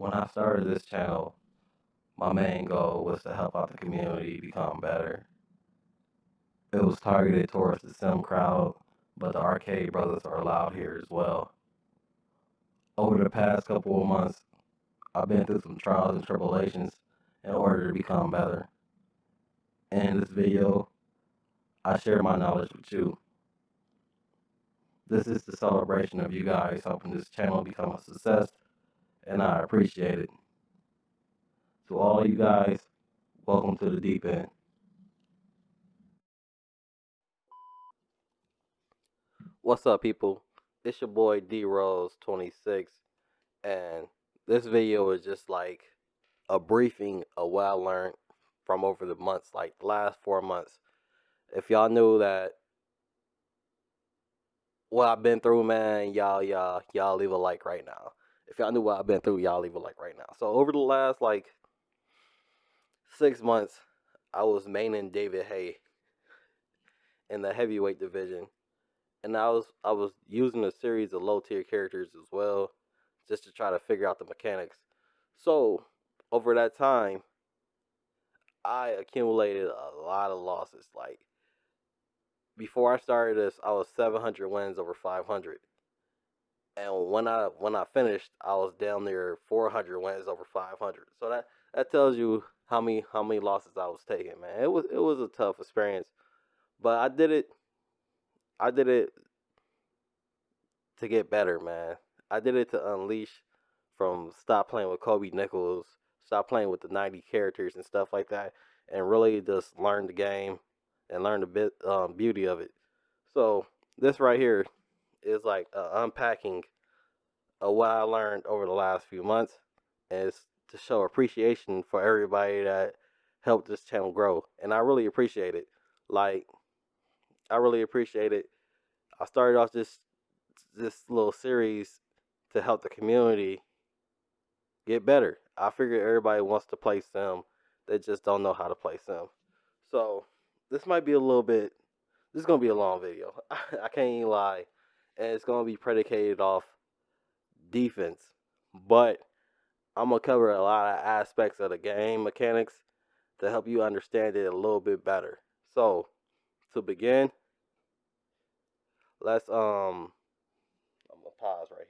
When I started this channel, my main goal was to help out the community become better. It was targeted towards the sim crowd, but the arcade brothers are allowed here as well. Over the past couple of months, I've been through some trials and tribulations in order to become better. In this video, I share my knowledge with you. This is the celebration of you guys helping this channel become a success, and I appreciate it. To all you guys, welcome to the deep end. What's up, people? It's your boy D Rose 26, and this video is just like a briefing of what I learned from over the months, like the last 4 months. If y'all knew that what I've been through, man, y'all leave a like right now. If y'all knew what I've been through, y'all leave a like right now. So over the last like 6 months, I was maining David Hay in the heavyweight division, and I was using a series of low tier characters as well, just to try to figure out the mechanics. So over that time, I accumulated a lot of losses. Like before I started this, I was 700 wins over 500, and when I finished, I was down near 400 wins over 500. So that tells you how many losses I was taking, man. It was a tough experience, but I did it to get better, man. I did it to unleash from stop playing with Kobe Nichols, stop playing with the 90 characters and stuff like that, and really just learn the game and learn the beauty of it. So this right here is like unpacking of what I learned over the last few months, and it's to show appreciation for everybody that helped this channel grow, and I really appreciate it. Like I really appreciate it. I started off this little series to help the community get better. I figure everybody wants to play sim, they just don't know how to play sim. So this might be a little bit. This is gonna be a long video. I can't even lie, and it's gonna be predicated off defense, but I'm gonna cover a lot of aspects of the game mechanics to help you understand it a little bit better. So to begin, let's I'm gonna pause right here.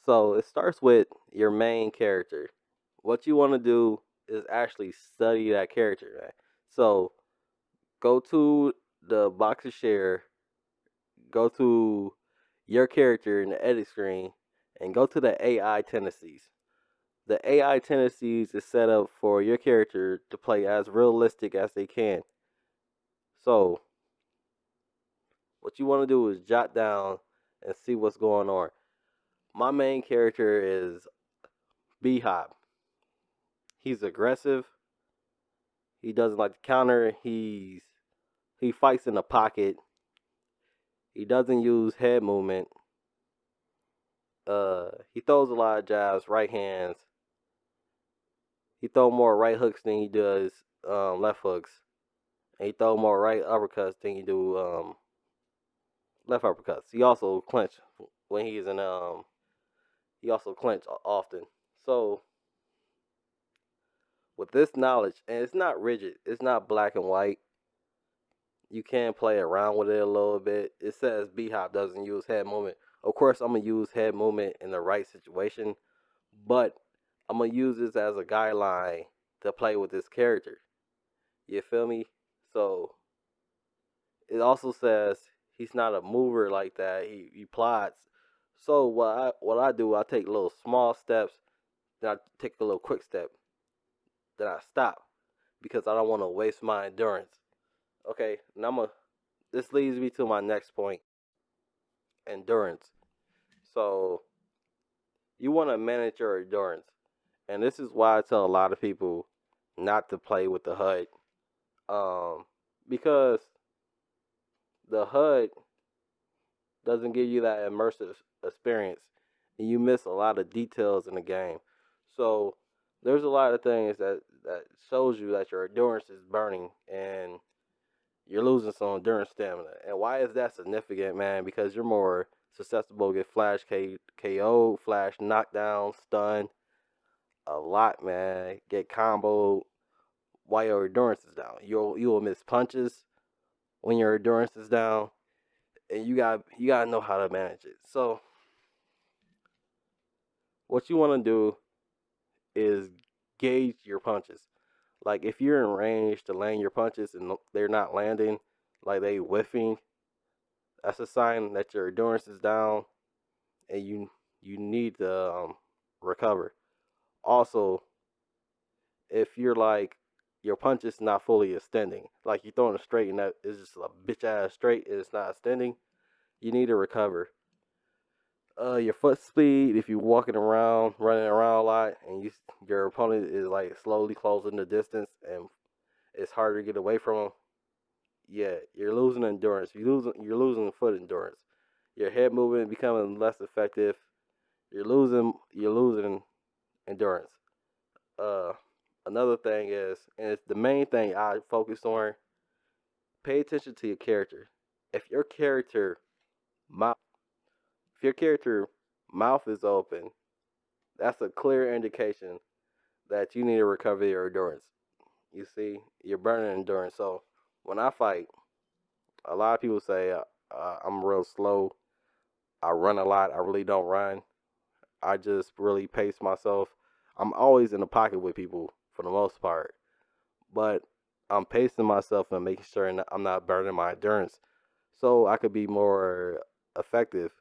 So it starts with your main character. What you want to do is actually study that character, man. So go to the box of share, go to your character in the edit screen, and go to the AI tendencies. The AI tendencies is set up for your character to play as realistic as they can. So what you want to do is jot down and see what's going on. My main character is B-Hop. He's aggressive. He doesn't like to counter. He fights in the pocket. He doesn't use head movement. He throws a lot of jabs, right hands. He throws more right hooks than he does left hooks. And he throws more right uppercuts than he do left uppercuts. He also clinch when he's in he also clinch often. So with this knowledge, and it's not rigid, it's not black and white. You can play around with it a little bit. It says B-Hop doesn't use head movement. Of course, I'm gonna use head movement in the right situation, but I'm gonna use this as a guideline to play with this character. You feel me? So it also says he's not a mover like that. He plots. So what I do, I take little small steps, then I take a little quick step, then I stop because I don't want to waste my endurance. Okay, and this leads me to my next point, endurance. So you want to manage your endurance, and this is why I tell a lot of people not to play with the HUD, because the HUD doesn't give you that immersive experience, and you miss a lot of details in the game. So there's a lot of things that shows you that your endurance is burning and you're losing some endurance stamina. And why is that significant, man? Because you're more susceptible to get flash KO, flash knockdown, stun, a lot, man. Get comboed while your endurance is down. You'll miss punches when your endurance is down, and you gotta know how to manage it. So what you want to do is gauge your punches. Like if you're in range to land your punches and they're not landing, like they whiffing, that's a sign that your endurance is down and you need to recover. Also, if you're like your punch is not fully extending, like you're throwing a straight and that is just a bitch ass straight and it's not extending, you need to recover. Your foot speed, if you're walking around, running around a lot, and your opponent is like slowly closing the distance and it's harder to get away from them, yeah, you're losing endurance. You're losing foot endurance. Your head movement becoming less effective. You're losing endurance. Uh, Another thing is, and it's the main thing I focus on. Pay attention to your character. If your character mouth, if your character mouth is open, that's a clear indication that you need to recover your endurance. You see, you're burning endurance. So when I fight, a lot of people say I'm real slow. I run a lot. I really don't run. I just really pace myself. I'm always in the pocket with people for the most part, but I'm pacing myself and making sure I'm not burning my endurance, so I could be more effective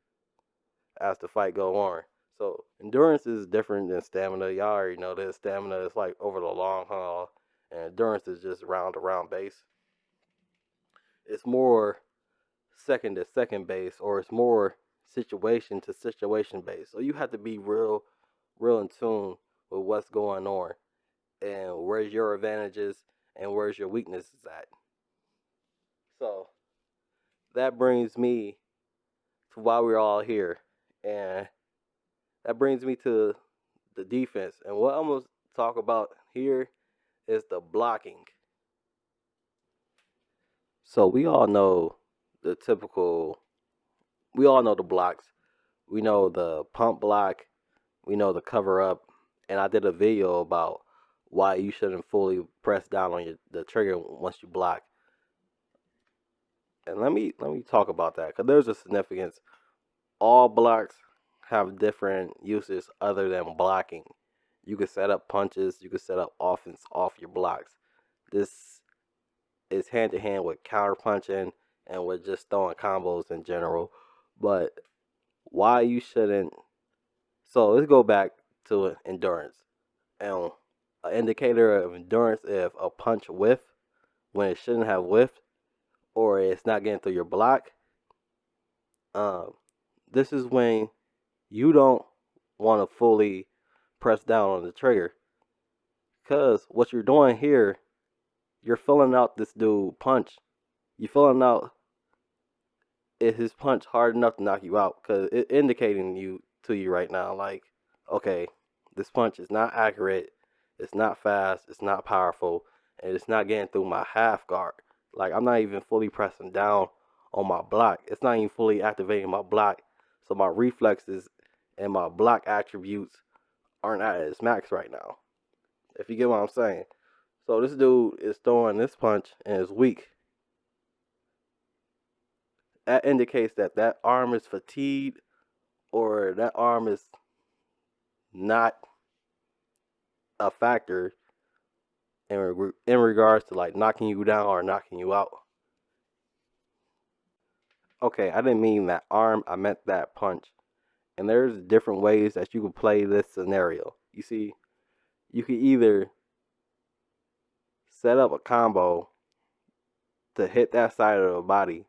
as the fight go on. So endurance is different than stamina. Y'all already know this. Stamina is like over the long haul, and endurance is just round to round base. It's more second to second base, or it's more situation to situation base. So you have to be real in tune with what's going on and where's your advantages and where's your weaknesses at. So that brings me to why we're all here, and that brings me to the defense. And what I'm gonna talk about here is the blocking. So the typical. We all know the blocks. We know the pump block. We know the cover up. And I did a video about why you shouldn't fully press down on the trigger once you block. And let me talk about that because there's a significance. All blocks have different uses other than blocking. You can set up punches. You can set up offense off your blocks. This is hand to hand with counter punching and with just throwing combos in general. But why you shouldn't? So let's go back to endurance. And an indicator of endurance if a punch whiff when it shouldn't have whiffed or it's not getting through your block. Um, this is when you don't want to fully press down on the trigger because what you're doing here, you're filling out this dude punch. You're filling out is his punch hard enough to knock you out because it's indicating you right now like, okay, this punch is not accurate, it's not fast, it's not powerful, and it's not getting through my half guard. Like I'm not even fully pressing down on my block. It's not even fully activating my block, so my reflexes and my block attributes aren't at its max right now. If you get what I'm saying. So this dude is throwing this punch and is weak. That indicates that arm is fatigued or that arm is not a factor in regards to like knocking you down or knocking you out. Okay, I didn't mean that arm, I meant that punch. And there's different ways that you can play this scenario. You see, you can either set up a combo to hit that side of the body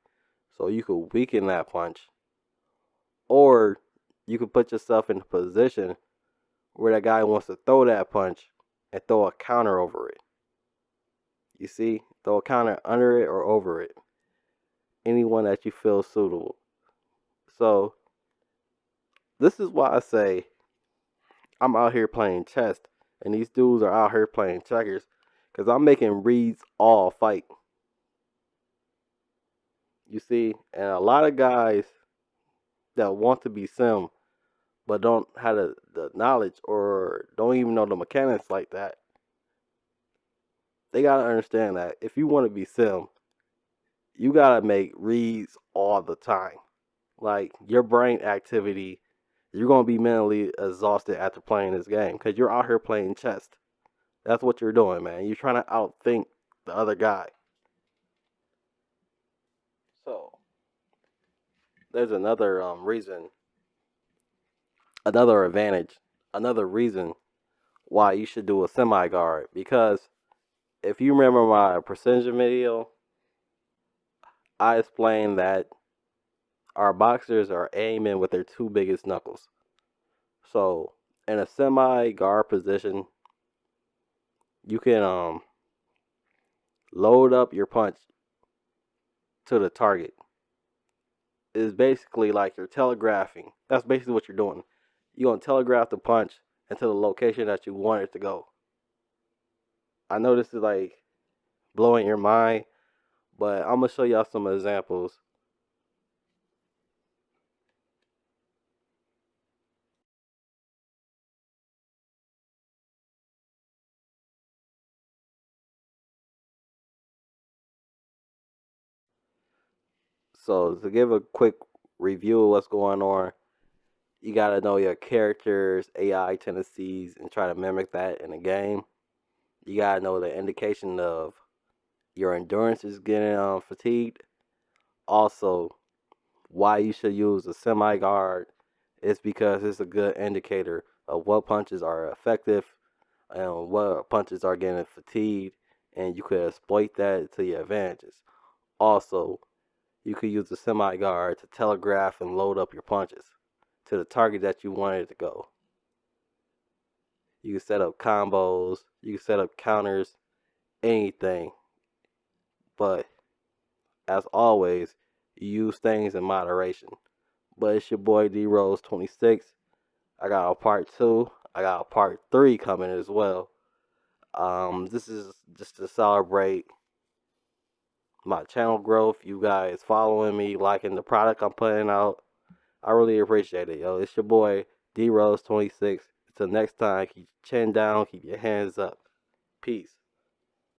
so you could weaken that punch, or you could put yourself in a position where that guy wants to throw that punch and throw a counter over it. You see, throw a counter under it or over it. Anyone that you feel suitable. So, this is why I say I'm out here playing chess and these dudes are out here playing checkers because I'm making reads all fight. You see, and a lot of guys that want to be sim but don't have the knowledge or don't even know the mechanics like that, they gotta understand that if you want to be sim, you gotta make reads all the time. Like your brain activity, you're gonna be mentally exhausted after playing this game because you're out here playing chess. That's what you're doing, man. You're trying to outthink the other guy. So there's another reason, another advantage, another reason why you should do a semi guard. Because if you remember my precision video, I explained that our boxers are aiming with their two biggest knuckles. So in a semi guard position, you can load up your punch to the target. It's basically like you're telegraphing. That's basically what you're doing. You're gonna telegraph the punch into the location that you want it to go. I know this is like blowing your mind, but I'm gonna show y'all some examples. So to give a quick review of what's going on, you gotta know your character's AI tendencies and try to mimic that in the game. You gotta know the indication of your endurance is getting fatigued. Also, why you should use a semi guard is because it's a good indicator of what punches are effective and what punches are getting fatigued, and you could exploit that to your advantages. Also, you could use the semi guard to telegraph and load up your punches to the target that you wanted to go. You can set up combos, you can set up counters, anything. But as always, you use things in moderation. But it's your boy D Rose 26. I got a part two. I got a part three coming as well. This is just to celebrate my channel growth. You guys following me, liking the product I'm putting out. I really appreciate it, yo. It's your boy D Rose 26. Until next time, keep your chin down, keep your hands up. Peace.